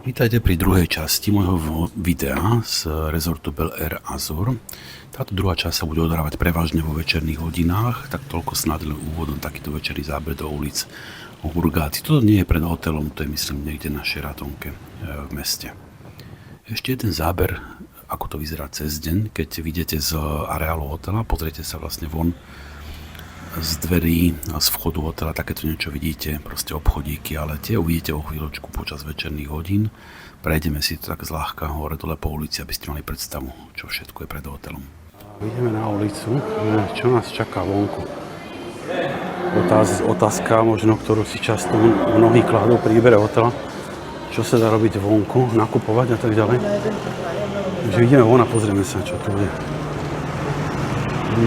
Vítajte pri druhej časti môjho videa z rezortu Bel Air Azur. Táto druhá časť sa bude odohrávať prevažne vo večerných hodinách, tak toľko snad len úvodom takýto večerný záber do ulic Hurgády. Toto nie je pred hotelom, to je myslím niekde na Sheratonke v meste. Ešte jeden záber, ako to vyzerá cez deň, keď vidíte z areálu hotela, pozriete sa vlastne von z dverí a z vchodu hotela, takéto niečo vidíte, proste obchodíky, ale tie uvidíte o chvíľočku počas večerných hodín. Prejdeme si to tak zľahka hore dole po ulici, aby ste mali predstavu, čo všetko je pred hotelom. Ideme na ulicu, čo nás čaká vonku. Otázka možno, ktorú si často mnohí kladú pri výbere hotela, čo sa dá robiť vonku, nakupovať a tak ďalej. Takže ideme von a pozrieme sa, čo tu je.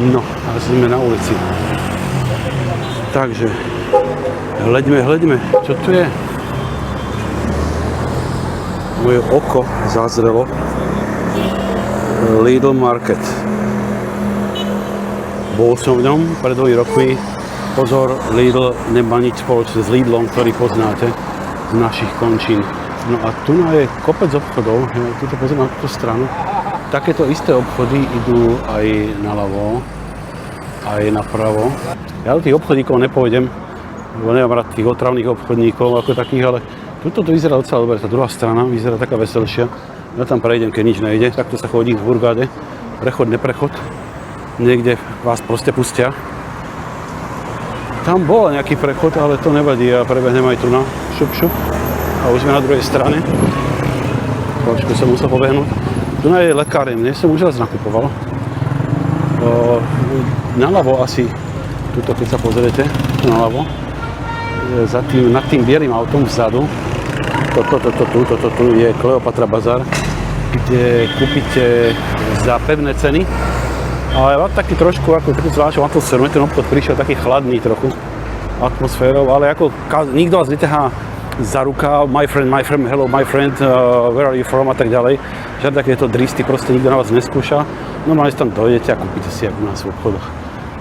No, a sme na ulici. Takže, hľaďme, čo tu je? Moje oko zazrelo. Lidl Market. Bol som v ňom pred 2 rokmi. Pozor, Lidl nemá nič spoločné s Lidlom, ktorý poznáte z našich končín. No a tu je kopec obchodov, tu pozriem na túto stranu. Takéto isté obchody idú aj naľavo, aj napravo. Ja do tých obchodníkov nepôjdem, lebo nemám rád tých otravných obchodníkov ako takých, ale tuto to vyzerá docela dobre, tá druhá strana vyzerá taká veselšia. Ja tam prejdem, keď nič nejde, takto sa chodí v Hurgáde, prechod, neprechod, niekde vás proste pustia. Tam bol nejaký prechod, ale to nevadí, ja prebehnem aj tu na šup a už sme na druhej strane. Počku som musel pobehnúť. Tu je lekáreň, mne som už raz nakupoval. Naľavo asi, tuto keď sa pozriete, tu naľavo, nad tým bielým autom vzadu, tu je Kleopatra bazár, kde kúpite za pevné ceny. Ale mám taký trošku, ako takú zvláštnu atmosféru, ten obchod prišiel taký chladný trochu atmosférou, ale ako nikto vás neťahá za rukáv, my friend, hello my friend, where are you from a tak ďalej. Žiadne takéto dristy, proste nikto na vás neskúša. Normálne si tam dojdete a kúpite si ako u nás v obchodoch.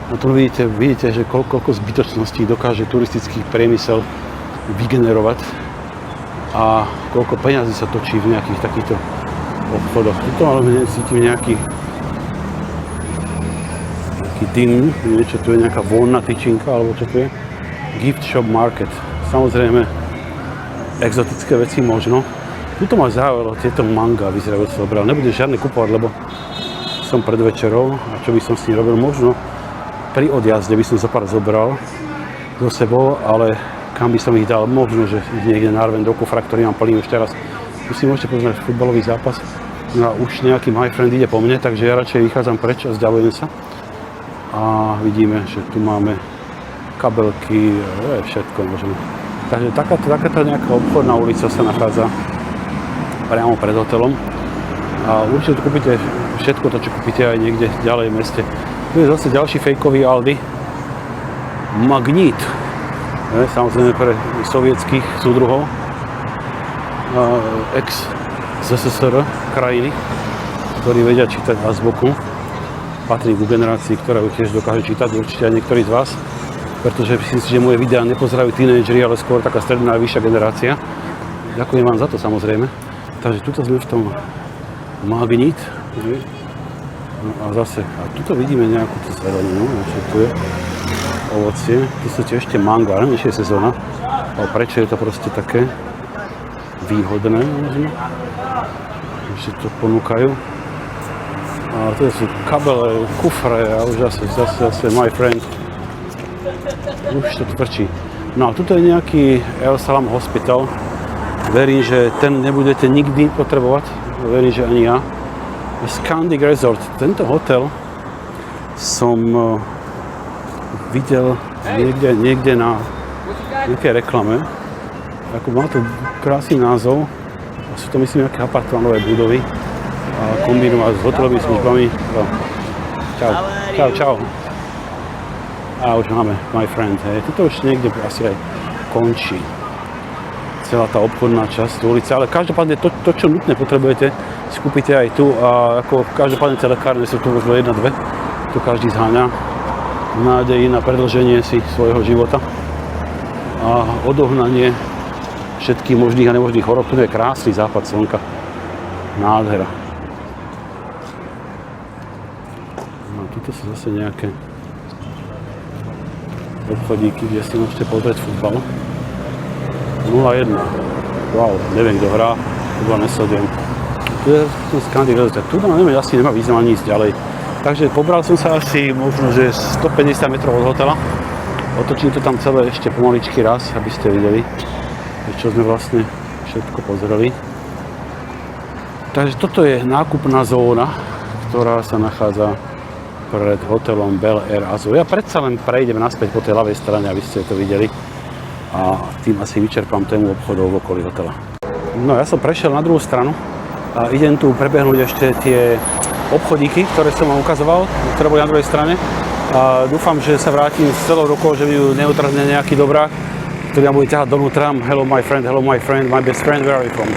No tu vidíte, že koľko zbytočností dokáže turistický priemysel vygenerovať a koľko peňazí sa točí v nejakých takýchto obchodoch. Tuto ale cítim nejaký dym, niečo tu je nejaká voľná tyčinka, alebo čo tu je. Gift shop market. Samozrejme, exotické veci možno. Tuto ma zaujalo, tieto manga vyzerajú docela dobre, ale nebudem žiadne kupovať, lebo som pred večerou a čo by som s ním robil, možno pri odjazde by som za pár zobral so sebou, ale kam by som ich dal, možno, že niekde narvem do kufra, ktorý mám plný už teraz. Tu si môžete pozrieť futbalový zápas. No a už nejaký my friend ide po mne, takže ja radšej vychádzam preč a vzdialujem sa. A vidíme, že tu máme kabelky, všetko možno. Takže takáto nejaká obchodná ulica sa nachádza priamo pred hotelom. A určite tu kúpite všetko to, čo kúpite aj niekde ďalej v meste. Tu je zase ďalší fejkový Aldi. Magnít. Samozrejme pre sovietských súdruhov. Ex-ZSSR krajiny, ktorí vedia čítať azbuku. Patrí ku generácii, ktorá ju tiež dokáže čítať, určite aj niektorí z vás. Pretože myslím si, že moje videá nepozerajú tínedžeri, ale skôr taká stredná a vyššia generácia. Ďakujem vám za to, samozrejme. Takže tuto sme v tom Magnít. No a zase, a tuto vidíme nejakú zeleninu, čo tu je, ovocie. Tu sú tiež ešte mango, ale ešte je sezóna. Ale prečo je to proste také výhodné, možno? Ešte to ponúkajú. A tu sú kabele, kufre a už zase my friend. Už to tvrčí. No a tuto je nejaký El Salam Hospital. Verím, že ten nebudete nikdy potrebovať. Verím, že ani ja. Scandic Resort. Tento hotel som videl niekde na nejakej reklame. Ako má to krásny názov. Sú to myslím nejaké apartmanové budovy. A kombinovať s hotelovými službami. Čau. A už máme my friend. Tuto už niekde asi aj končí celá tá obchodná časť ulice, ale každopádne to, čo nutné potrebujete, skúpite aj tu a ako každopádne tie lekárne sú tu možno 1-2, tu každý zháňa v nádeji na predĺženie si svojho života a odohnanie všetkých možných a nemožných chorób. Tu je krásny západ slnka. Nádhera. No, tuto sú zase nejaké obchodíky, kde si môžete pozrieť futbal. 0-1. Wow, neviem, kto hrá. Futbal nesledujem. Tu je Skandinávia. Tu neviem, asi nemá význam ani ísť ďalej. Takže pobral som sa asi možno, že 150 metrov od hotela. Otočím to tam celé ešte pomaličky raz, aby ste videli, čo sme vlastne všetko pozreli. Takže toto je nákupná zóna, ktorá sa nachádza pred hotelom Bel Air Azur. Ja predsa len prejdem naspäť po tej ľavej strane, aby ste to videli. A tým asi vyčerpám tému obchodov v okolí hotela. No ja som prešiel na druhú stranu a idem tu prebehnúť ešte tie obchodíky, ktoré som vám ukazoval, ktoré boli na druhej strane. A dúfam, že sa vrátim s celou rukou, že mi ju neutrhne nejaký dobrák, ktorý ma bude ťahať donútra. Hello my friend, my best friend, where are you from?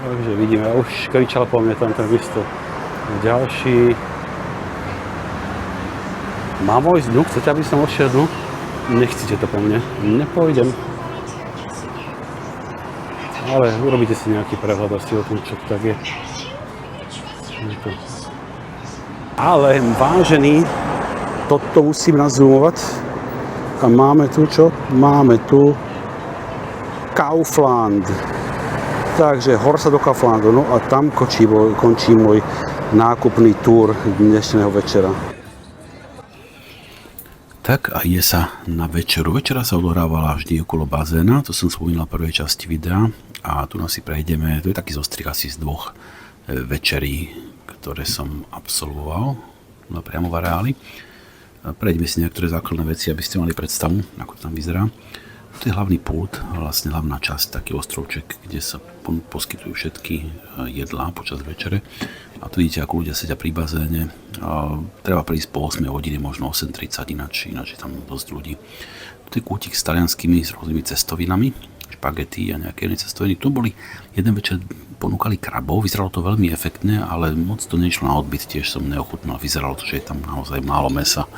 Takže vidíme, už kričal po mne tam ten vystúp. Ďalší. Mám ísť dnu? Chcete, aby som odšiel dnu? Nechcete to po mne. Nepôjdem. Ale urobíte si nejaký prehľad asi o tom, čo to tak je. Ale vážený, toto musím nazoomovať. A máme tu čo? Máme tu Kaufland. Takže hor sa do Kauflandu, no a tam končí môj nákupný túr dnešného večera. Tak a ide sa na večeru. Večera sa odohrávala vždy okolo bazéna, to som spomínal v prvej časti videa. A tu nás si prejdeme, to je taký zostrih asi z 2 večerí, ktoré som absolvoval priamo v areáli. Prejdeme si niektoré základné veci, aby ste mali predstavu, ako to tam vyzerá. To je hlavný pult, vlastne hlavná časť, taký ostrovček, kde sa poskytujú všetky jedlá počas večere. A tu vidíte, ako ľudia sedia pri bazéne. Treba prísť po 8 hodine, možno 8:30, ináč je tam dosť ľudí. Tu je kútik s talianskými, s rôznymi cestovinami, špagety a nejaké iné cestoviny. Tu boli, jeden večer ponúkali krabov, vyzeralo to veľmi efektne, ale moc to nešlo na odbyt, tiež som neochutnal. Vyzeralo to, že je tam naozaj málo mäsa.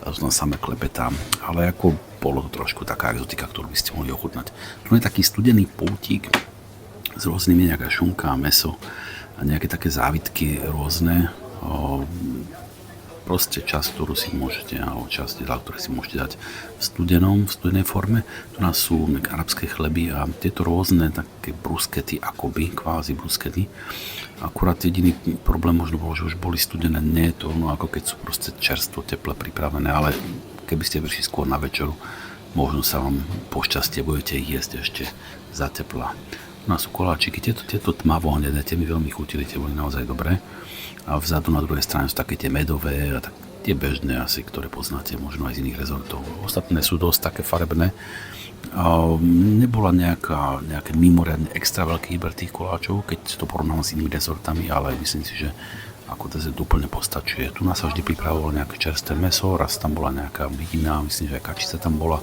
Len samé klepetá, ale ako bolo to trošku taká exotika, ktorú by ste mohli ochutnať. Tu je taký studený pultík s rôznymi, nejaká šunka, mäso a nejaké také závitky rôzne. Proste časť, ktorú si môžete, alebo časť jedla, ktoré si môžete dať v studenej forme. Tu nás sú arabské chleby a tieto rôzne také bruskety, akoby, kvázi bruskety. Akurát jediný problém možno bol, že už boli studené, nie je to ono, ako keď sú proste čerstvo, teple pripravené, ale keby ste prišli skôr na večeru, možno sa vám pošťastie budete ich jesť ešte za tepla. U nás sú koláčiky, tieto tmavo-hnedé, tie mi veľmi chutili, tie boli naozaj dobré. A vzadu na druhej strane sú také tie medové a tak, tie bežné asi, ktoré poznáte možno aj z iných rezortov. Ostatné sú dosť také farebné. Nebola nejaké mimoriadne extra veľký výber tých koláčov, keď to porovnám s inými rezortami, ale myslím si, že ako dezert úplne postačuje. Tu nás sa vždy pripravovalo nejaké čerstvé mäso, raz tam bola nejaká vidina, myslím, že aj kačica tam bola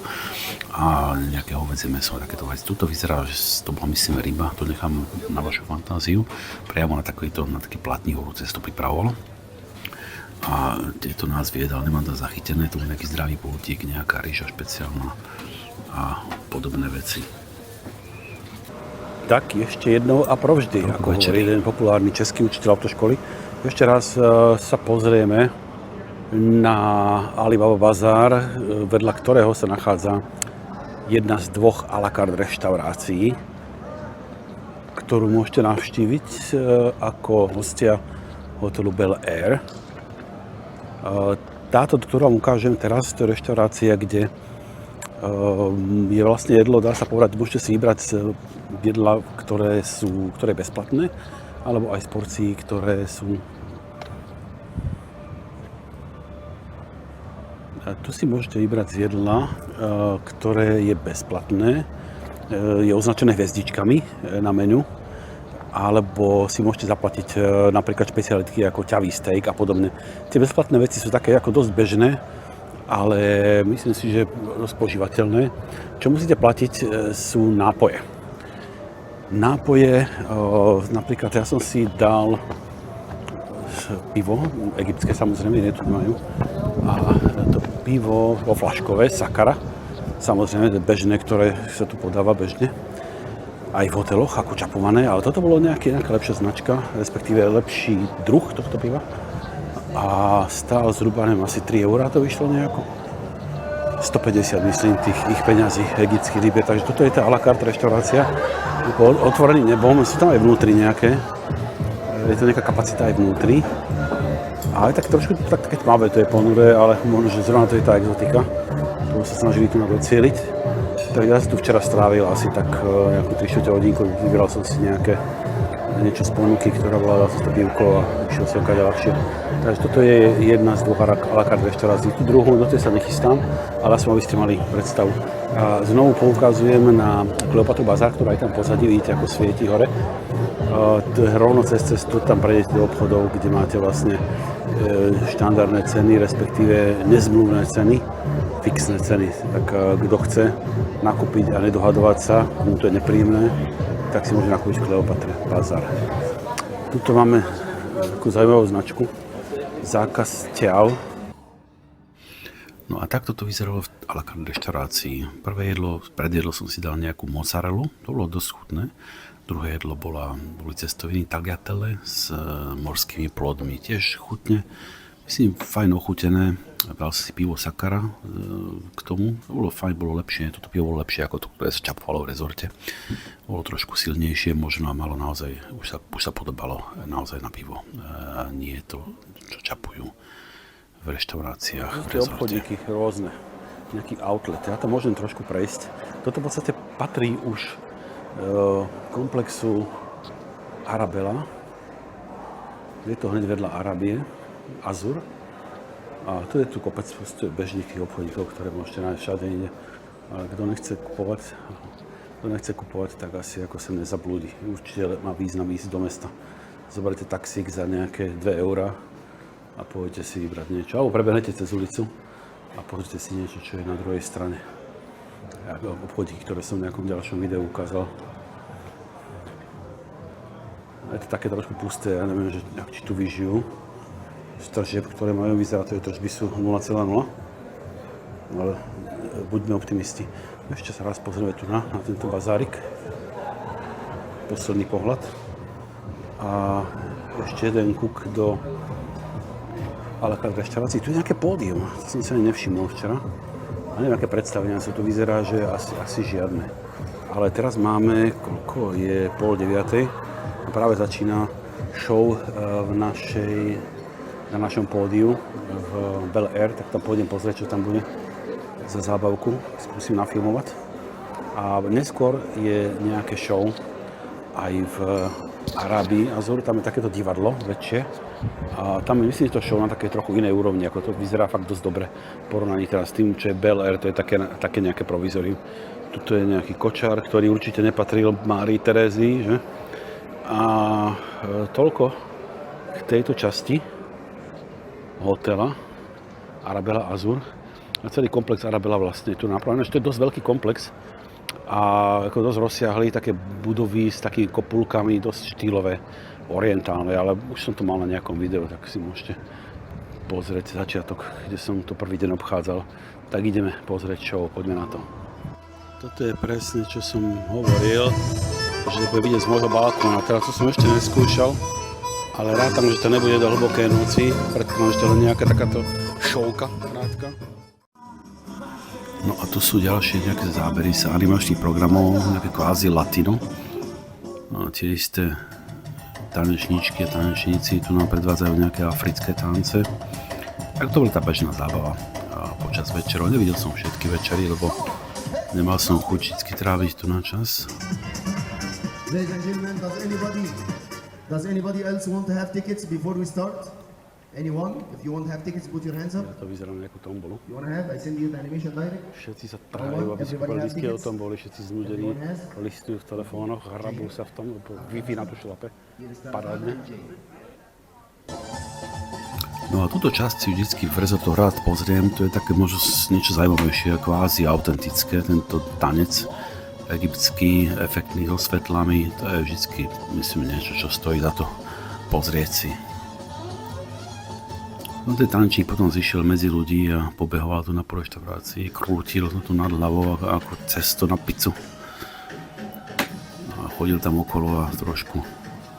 a nejaké hovädzie mäso, takéto veci. Tuto vyzerá, že to bola myslím ryba, to nechám na vašu fantáziu. Priamo na taký platný horúce sa to pripravovalo. A tieto názvy jedál nemám tam zachytené, tu je nejaký zdravý pultík, nejaká ryža špeciálna a podobné veci. Tak ešte jednou a provždy, ako hovorí jeden populárny český učiteľ autoškoly, ešte raz sa pozrieme na Alibaba bazár, vedľa ktorého sa nachádza jedna z 2 à la carte reštaurácií, ktorú môžete navštíviť ako hostia hotelu Bel Air. Táto, ktorú vám ukážem teraz, to je reštaurácia, kde je vlastne jedlo, dá sa povedať, môžete si vybrať z jedla, ktoré je bezplatné, alebo aj z porcií, ktoré sú. A tu si môžete vybrať z jedla, ktoré je bezplatné, je označené hviezdičkami na menu, alebo si môžete zaplatiť napríklad špecialitky ako ťavý steak a podobne. Tie bezplatné veci sú také ako dosť bežné, ale myslím si, že dosť požívateľné. Čo musíte platiť sú nápoje. Nápoje, napríklad ja som si dal pivo, egyptské samozrejme, iné tu majú. A to pivo vo flaškové, Sakara, samozrejme bežné, ktoré sa tu podáva bežne. Aj v hoteloch, ako čapované, ale toto bolo nejaká lepšia značka, respektíve lepší druh tohto piva. A stál zhruba, neviem, asi 3 € to vyšlo nejako. 150, myslím, tých ich peňazí egyptských libier, takže toto je tá à la carte reštaurácia. Otvorený nebom, sú tam aj vnútri nejaké. Je to nejaká kapacita aj vnútri. Ale tak trošku také tmavé to je ponuré, ale možno, že zrovna to je tá exotika. To sa snažili tu docieliť. Tak ja som tu včera strávil asi tak nejakú 3-4 hodinku, vybral som si niečo z ponuky, ktorá bola, dal som to pivko a išiel som kaďa ľahšie. Takže toto je jedna z dvoch à la carte reštaurácií. Tu druhú, do tej sa nechystám, ale aspoň aby ste mali predstavu. A znovu poukazujem na Kleopatru bazár, ktorá je tam pozadí, vidíte ako svieti hore. Rovno cez cestu tam prejdete do obchodov, kde máte vlastne štandardné ceny, respektíve nezmluvné ceny, fixné ceny. Tak kto chce nakúpiť a nedohadovať sa, komu to je nepríjemné, tak si môže nakúpiť v Kleopatre bazár. Tuto máme takú zaujímavú značku, zákaz ťav. No a takto to vyzeralo v à la carte reštaurácii. Prvé jedlo, predjedlo som si dal nejakú mozzarellu, to bolo dosť chutné. Druhé jedlo boli cestoviny tagliatelle s morskými plodmi, tiež chutne. Myslím, fajn ochutené. Dal si pivo Sakara k tomu. To bolo fajn, bolo lepšie. Toto pivo bolo lepšie ako to, ktoré sa čapovalo v rezorte. Bolo trošku silnejšie, možno a malo naozaj, už sa podobalo naozaj na pivo. Nie to, čo čapujú v reštauráciách. Tie obchodíky rôzne, nejaký outlet. Ja to môžem trošku prejsť. Toto v podstate patrí už komplexu Arabela. Je to hneď vedľa Arabie, Azur. A tu je tu kopec bežných obchodíkov, ktoré môžete nájsť všade inde. Ale kto nechce kupovať, tak asi ako sem nezablúdi. Určite má význam ísť do mesta. Zoberte taxík za nejaké 2 € a pôjdete si vybrať niečo. Alebo prebehnete cez ulicu a pozrite si niečo, čo je na druhej strane. Obchodíky, ktoré som v nejakom ďalšom videu ukázal. Je to také trošku pusté, ja neviem, či tu vyžijú. Z tržieb, ktoré majú vyzerať, to tržby sú 0,0. Ale buďme optimisti. Ešte sa raz pozrieme tu na tento bazárik. Posledný pohľad. A ešte jeden kúk do à la carte reštaurácií. Tu je nejaké pódium, to som si ani nevšimol včera. A neviem, aké predstavenia sú, tu vyzerá, že asi žiadne. Ale teraz máme, koľko je 8:30 a práve začína show na našom pódiu v Bel Air, tak tam pôjdem pozrieť, čo tam bude za zábavku, skúsim nafilmovať. A neskôr je nejaké show aj v Arábii, Azur, tam je takéto divadlo väčšie. A tam je, myslím, to show na také trochu inej úrovni, ako to vyzerá fakt dosť dobre porovnaní teraz s tým, čo je Bel Air, to je také nejaké provizorium. Tuto je nejaký kočár, ktorý určite nepatril Márii Terézii, že? A toľko k tejto časti hotela Arabela Azur. A celý komplex Arabela vlastne je tu napravený. To je dosť veľký komplex a ako dosť rozsiahlý, také budovy s takými kopulkami, dosť štýlové, orientálne, ale už som to mal na nejakom videu, tak si môžete pozrieť začiatok, kde som to prvý deň obchádzal. Tak ideme pozrieť show, poďme na to. Toto je presne, čo som hovoril, že to bude vidieť z môjho balkóna. Teraz to som ešte neskúšal, ale rátam, že to nebude do hlbokej noci, predtým, že to len nejaká takáto showka krátka. No a tu sú ďalšie nejaké zábery z animačných programov, nejaké kvázi latino. No, tie isté tanečníčky a tanečníci tu nám predvádzajú nejaké africké tance. Tak to bola tá bežná zábava počas večerov. Nevidel som všetky večery, lebo nemal som chuť vždycky tráviť tu na čas. Ladies and gentlemen, does anybody else want to have tickets before we start? Anyone? If you want to have tickets, put your hands up. Ja to vyzerá na nejakú tombolu. You want to have? I send you the animation direct. Všetci sa trávajú, aby si kúpili lístky o tomboli, všetci znudení, listujú v telefónoch, hrabú sa v tom, lebo Wi-Fi na to šlape. Parádne. No a túto časť si vždycky v rezotu rád pozriem, to je také možno niečo zaujímavejšie, kvázi autentické, tento tanec egyptský, efektný so svetlami, to je vždycky, myslím, niečo, čo stojí za to pozrieť si. No ten tančík potom zišiel medzi ľudí a pobehoval tu na reštaurácii, krútil to tu nad hlavou ako cesto na pizzu. A chodil tam okolo a trošku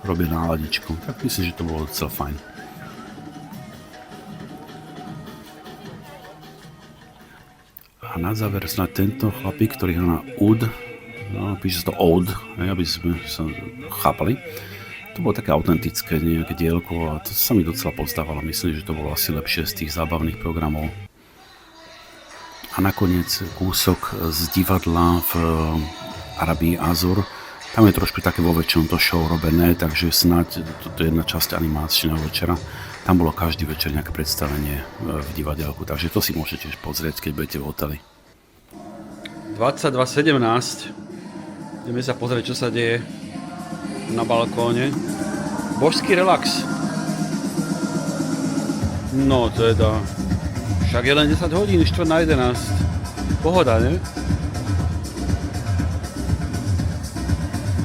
robil náladičku. Tak myslím, že to bolo docela fajn. A na záver snad tento chlapík, ktorý hrá na Oud, no, píše sa to Oud, aby sme sa chápali. To bolo také autentické nejaké dielko a to sa mi docela pozdávalo. Myslím, že to bolo asi lepšie z tých zábavných programov. A nakoniec kúsok z divadla v Arabii Azur. Tam je trošku také vo väčšom to show robené, takže snáď toto je jedna časť animáčneho večera. Tam bolo každý večer nejaké predstavenie v divadelku, takže to si môžete tiež pozrieť, keď budete v hoteli. 22:17. Ideme sa pozrieť, čo sa deje na balkóne. Božský relax. No teda, však je len 10 hodín, 10:45. Pohoda, ne?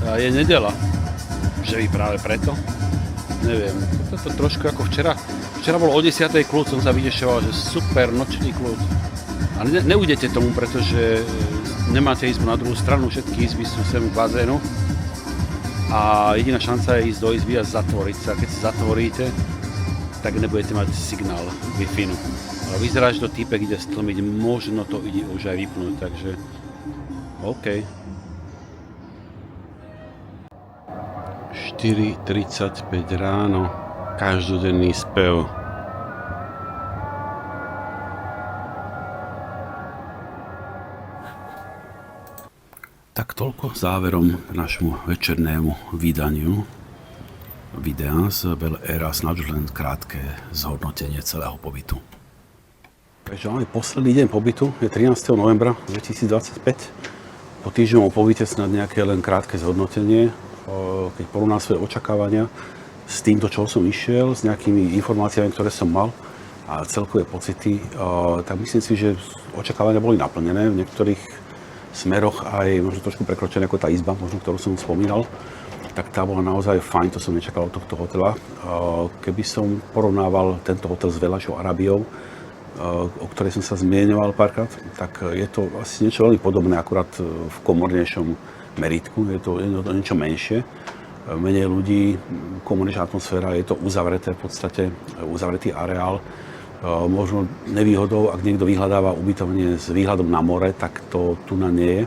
A je nedeľa. Že by práve preto? Neviem. Toto trošku ako včera. Včera bol o 10:00 kľud, som sa vydešoval, že super, nočný kľud. A neudete tomu, pretože nemáte izbu na druhú stranu, všetky izby sú sem k bazénu. A jediná šanca je ísť do izby a zatvoriť sa. Keď sa zatvoríte, tak nebudete mať signál Wi-Fi. Ale vyzerá, že to týpek ide stlmiť, možno to ide už aj vypnúť, takže OK. 4:35 ráno, každodenný spev. Tak toľko záverom k našemu večernému vydaniu videa z Bel Air a snáď už len krátke zhodnotenie celého pobytu. Takže máme posledný deň pobytu, je 13. novembra 2025. Po týždňovom pobyte snad nejaké len krátke zhodnotenie, keď porovnám svoje očakávania s týmto, čo som išiel, s nejakými informáciami, ktoré som mal a celkové pocity, tak myslím si, že očakávania boli naplnené v niektorých smeroch aj možno trošku prekročené ako tá izba, možno ktorú som spomínal, tak tá bola naozaj fajn, to som nečakal od tohto hotela. Keby som porovnával tento hotel s Velashou Arabiou, o ktorej som sa zmieňoval párkrát, tak je to asi niečo veľmi podobné, akurát v komornejšom meritku, je to niečo menšie, menej ľudí, komornejšia atmosféra, je to uzavreté v podstate, uzavretý areál. Možno nevýhodou, ak niekto vyhľadáva ubytovanie s výhľadom na more, tak to tu na nie je.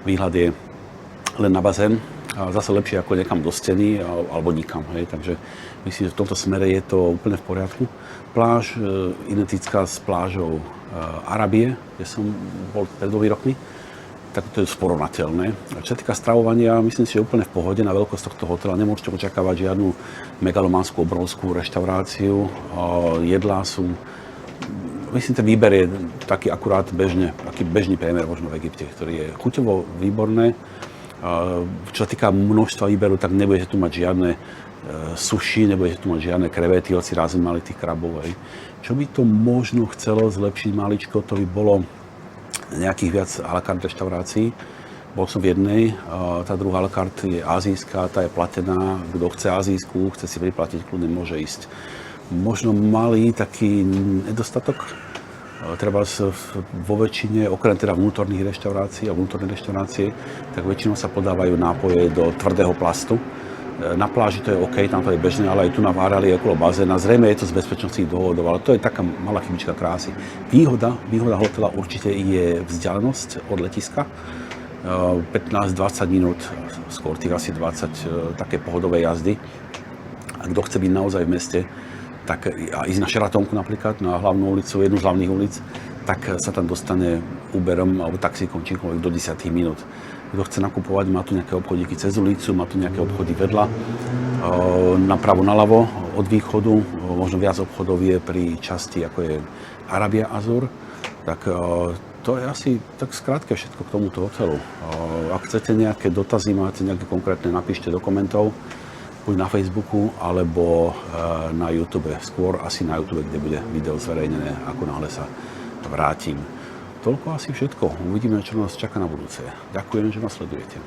Výhľad je len na bazén. A zase lepšie ako niekam do steny alebo nikam. Hej. Takže myslím, že v tomto smere je to úplne v poriadku. Pláž identická s plážou Arabie, kde som bol pred 2 rokmi, tak to je porovnateľné. Čo sa týka stravovania, myslím si, že je úplne v pohode na veľkosť tohto hotela. Nemôžete očakávať žiadnu megalománsku, obrovskú reštauráciu. Jedlá sú, myslím, ten výber je taký akurát taký bežný priemer možno v Egypte, ktorý je chuťovo výborné. Čo sa týka množstva výberu, tak nebudete tu mať žiadne sushi, nebudete tu mať žiadne krevety, hoci raz sme mali tých krabov. Čo by to možno chcelo zlepšiť maličko, to by bolo nejakých viac à la carte reštaurácií. Bol som v jednej, tá druhá à la carte je azijská, tá je platená. Kto chce azijskú, chce si priplatiť, kľudne môže ísť. Možno malý taký nedostatok, treba vo väčšine, okrem teda vnútorných reštaurácií a vnútorné reštaurácie, tak väčšinou sa podávajú nápoje do tvrdého plastu. Na pláži to je OK, tam to je bežné, ale aj tu na Várali okolo bazéna. Zrejme je to z bezpečnostných dôvodov, ale to je taká malá chybička krásy. Výhoda hotela určite je vzdialenosť od letiska. 15-20 minút, skôr tých asi 20 také pohodové jazdy. A kto chce byť naozaj v meste, tak a ísť na Šeratónku napríklad, na hlavnú ulicu, jednu z hlavných ulic, tak sa tam dostane Uberom alebo taxíkom čímkoľvek do 10 minút. Kto chce nakupovať, má tu nejaké obchodíky cez ulicu, má tu nejaké obchody vedľa, napravo, naľavo od východu, možno viac obchodov je pri časti, ako je Arabia Azur, tak to je asi tak skrátke všetko k tomuto hotelu. Ak chcete nejaké dotazy, máte nejaké konkrétne, napíšte do komentov, buď na Facebooku, alebo na YouTube. Skôr asi na YouTube, kde bude video zverejnené, ako náhle sa vrátim. Toľko asi všetko. Uvidíme, čo nás čaká na budúce. Ďakujem, že ma sledujete.